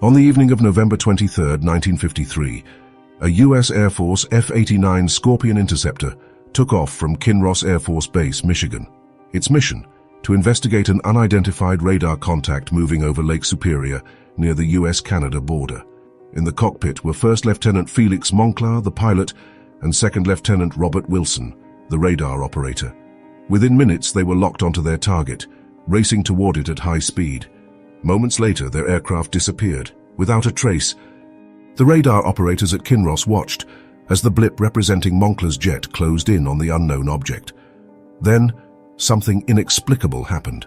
On the evening of November 23, 1953, a U.S. Air Force F-89 Scorpion interceptor took off from Kinross Air Force Base, Michigan. Its mission: to investigate an unidentified radar contact moving over Lake Superior near the U.S.-Canada border. In the cockpit were First Lieutenant Felix Moncla, the pilot, and Second Lieutenant Robert Wilson, the radar operator. Within minutes, they were locked onto their target, racing toward it at high speed. Moments later, their aircraft disappeared, without a trace. The radar operators at Kinross watched as the blip representing Moncla's jet closed in on the unknown object. Then, something inexplicable happened.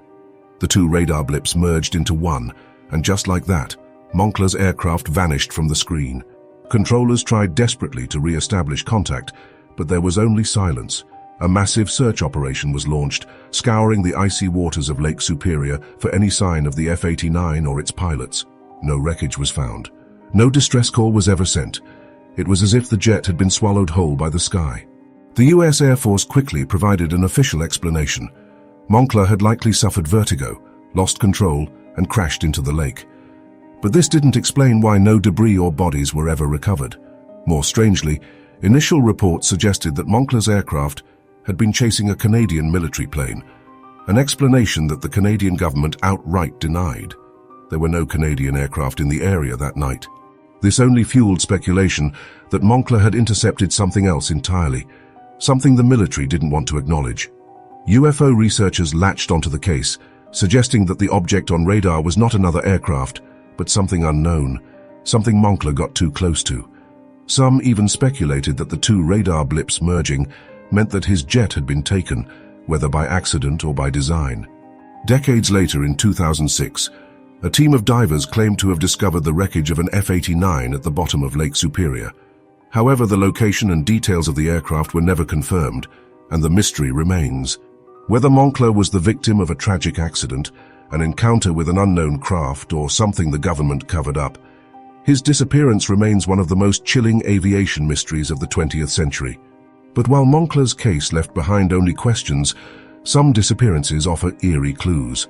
The two radar blips merged into one, and just like that, Moncla's aircraft vanished from the screen. Controllers tried desperately to re-establish contact, but there was only silence. A massive search operation was launched, scouring the icy waters of Lake Superior for any sign of the F-89 or its pilots. No wreckage was found. No distress call was ever sent. It was as if the jet had been swallowed whole by the sky. The U.S. Air Force quickly provided an official explanation. Moncla had likely suffered vertigo, lost control, and crashed into the lake. But this didn't explain why no debris or bodies were ever recovered. More strangely, initial reports suggested that Moncla's aircraft had been chasing a Canadian military plane, an explanation that the Canadian government outright denied. There were no Canadian aircraft in the area that night. This only fueled speculation that Moncla had intercepted something else entirely, something the military didn't want to acknowledge. UFO researchers latched onto the case, suggesting that the object on radar was not another aircraft, but something unknown, something Moncla got too close to. Some even speculated that the two radar blips merging meant that his jet had been taken, whether by accident or by design. Decades later, in 2006, a team of divers claimed to have discovered the wreckage of an F-89 at the bottom of Lake Superior. However, the location and details of the aircraft were never confirmed, and the mystery remains. Whether Moncla was the victim of a tragic accident, an encounter with an unknown craft, or something the government covered up, his disappearance remains one of the most chilling aviation mysteries of the 20th century. But while Moncla's case left behind only questions, some disappearances offer eerie clues.